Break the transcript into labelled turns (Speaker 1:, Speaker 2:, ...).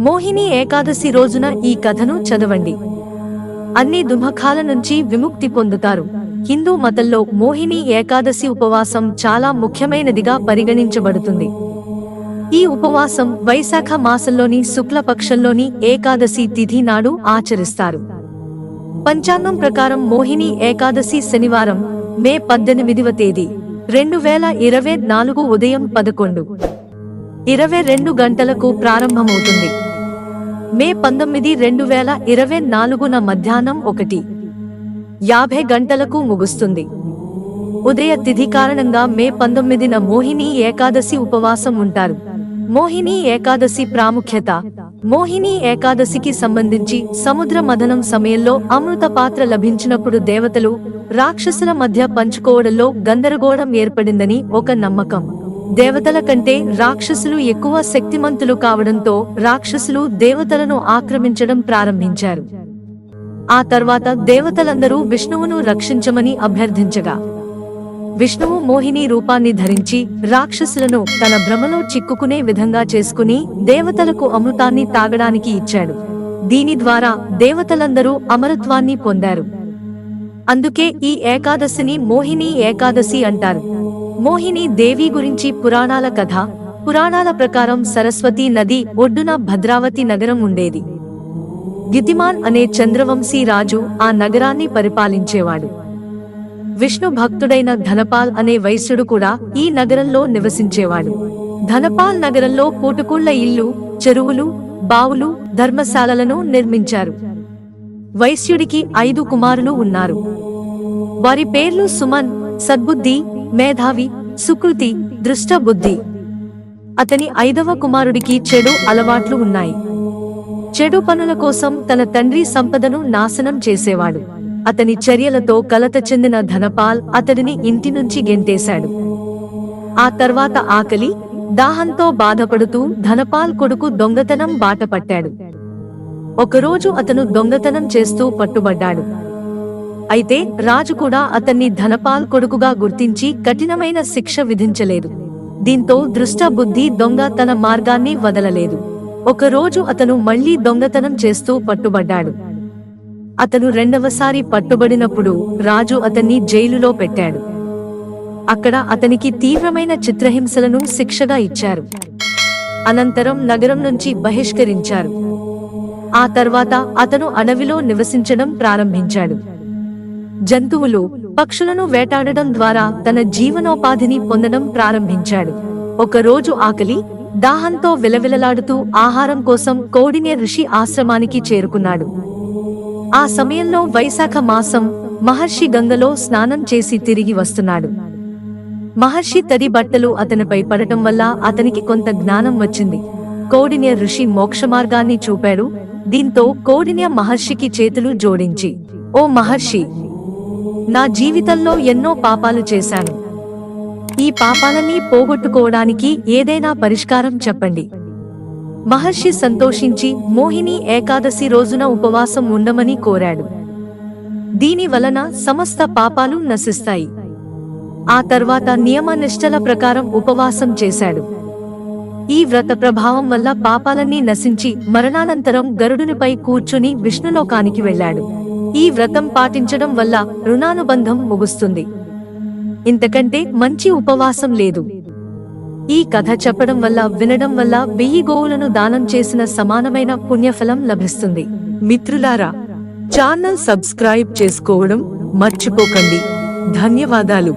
Speaker 1: మోహిని ఏకాదశి రోజున ఈ కథను చదవండి. అన్ని దుఃఖాల నుంచి విముక్తి పొందుతారు. హిందూ మతంలో మోహిని ఏకాదశి ఉపవాసం చాలా ముఖ్యమైనదిగా పరిగణించబడుతుంది. ఈ ఉపవాసం వైశాఖ మాసంలోని శుక్లపక్షంలోని ఏకాదశి తిథి నాడు ఆచరిస్తారు. పంచాంగం ప్రకారం మోహిని ఏకాదశి శనివారం మే 18వ తేదీ 2024 ఉదయం 11:22 గంటలకు ప్రారంభమవుతుంది. మే 19, 2024న మధ్యాహ్నం 1:50 గంటలకు ముగుస్తుంది. ఉదయ తిథి కారణంగా మే 19న మోహిని ఏకాదశి ఉపవాసం ఉంటారు. మోహిని ఏకాదశి ప్రాముఖ్యత. మోహిని ఏకాదశికి సంబంధించి సముద్ర మథనం సమయంలో అమృత పాత్ర లభించినప్పుడు దేవతలు, రాక్షసుల మధ్య పంచుకోవడంలో గందరగోళం ఏర్పడిందని ఒక నమ్మకం. దేవతల కంటే రాక్షసులు ఎక్కువ శక్తిమంతులు కావడంతో రాక్షసులు దేవతలను ఆక్రమించడం ప్రారంభించారు. ఆ తర్వాత దేవతలందరూ విష్ణువును రక్షించమని అభ్యర్థించగా విష్ణువు మోహిని రూపాన్ని ధరించి రాక్షసులను తన భ్రమలో చిక్కుకునే విధంగా చేసుకుని దేవతలకు అమృతాన్ని తాగడానికి ఇచ్చాడు. దీని ద్వారా దేవతలందరూ అమరత్వాన్ని పొందారు. అందుకే ఈ ఏకాదశిని మోహిని ఏకాదశి అంటారు. మోహిని దేవి గురించి పురాణాల కథ. పురాణాల ప్రకారం సరస్వతీ నది ఒడ్డున భద్రావతి నగరం ఉండేది. గితిమాన్ అనే చంద్రవంశీ రాజు ఆ నగరాన్ని పరిపాలించేవాడు. విష్ణు భక్తుడైన ధనపాల్ అనే వైశ్యుడు కూడా ఈ నగరంలో నివసించేవాడు. ధనపాల్ నగరంలో పూటకూళ్ల ఇల్లు, చెరువులు, బావులు, ధర్మశాలలను నిర్మించారు. వైశ్యుడికి 5 కుమారులు ఉన్నారు. వారి పేర్లు సుమన్, సద్బుద్ధి, మేధావి, సుకృతి, దృష్ట బుద్ధి. అతని 5వ కుమారుడికి చెడు అలవాట్లు ఉన్నాయి. చెడు పనుల కోసం తన తండ్రి సంపదను నాశనం చేసేవాడు. అతని చర్యలతో కలత చెందిన ధనపాల్ అతడిని ఇంటి నుంచి గెంటేశాడు. ఆ తర్వాత ఆకలి, దాహంతో బాధపడుతూ ధనపాల్ కొడుకు దొంగతనం బాట పట్టాడు. ఒకరోజు అతను దొంగతనం చేస్తూ పట్టుబడ్డాడు. అయితే రాజు కూడా అతన్ని ధనపాల్ కొడుకుగా గుర్తించి కఠినమైన శిక్ష విధించలేదు. దీంతో దృష్ట బుద్ధి దొంగ తన మార్గాన్ని వదలలేదు. ఒకరోజు అతను మళ్లీ దొంగతనం చేస్తూ పట్టుబడ్డాడు. అతను రెండవసారి పట్టుబడినప్పుడు రాజు అతన్ని జైలులో పెట్టాడు. అక్కడ అతనికి తీవ్రమైన చిత్రహింసలను శిక్షగా ఇచ్చారు. అనంతరం నగరం నుంచి బహిష్కరించారు. ఆ తర్వాత అతను అడవిలో నివసించడం ప్రారంభించాడు. జంతువులు, పక్షులను వేటాడడం ద్వారా తన జీవనోపాధిని పొందడం ప్రారంభించాడు. ఒకరోజు ఆకలి, దాహంతో విలవిలలాడుతూ ఆహారం కోసం కౌడిన్య ఋషి ఆశ్రమానికి చేరుకున్నాడు. ఆ సమయంలో వైశాఖ మాసం. మహర్షి గంగలో స్నానం చేసి తిరిగి వస్తున్నాడు. మహర్షి తడి బట్టలు అతనిపై పడటం వల్ల అతనికి కొంత జ్ఞానం వచ్చింది. కౌడిన్య ఋషి మోక్షమార్గాన్ని చూపాడు. దీంతో కౌడిన్య మహర్షికి చేతులు జోడించి, ఓ మహర్షి, నా జీవితంలో ఎన్నో పాపాలు చేశాను. ఈ పాపాలన్నీ పోగొట్టుకోవడానికి ఏదైనా పరిష్కారం చెప్పండి. మహర్షి సంతోషించి మోహిని ఏకాదశి రోజున ఉపవాసం ఉండమని కోరాడు. దీని వలన సమస్త పాపాలు నశిస్తాయి. ఆ తర్వాత నియమ నిష్టల ప్రకారం ఉపవాసం చేశాడు. ఈ వ్రత ప్రభావం వల్ల పాపాలన్నీ నశించి మరణానంతరం గరుడునిపై కూర్చుని విష్ణులోకానికి వెళ్ళాడు. ఈ వ్రతం పాటించడం వల్ల రుణానుబంధం ముగుస్తుంది. ఇంతకంటే మంచి ఉపవాసం లేదు. ఈ కథ చెప్పడం వల్ల, వినడం వల్ల 1000 గోవులను దానం చేసిన సమానమైన పుణ్యఫలం లభిస్తుంది. మిత్రులారా, ఛానల్ సబ్స్క్రైబ్ చేసుకోవడం మర్చిపోకండి. ధన్యవాదాలు.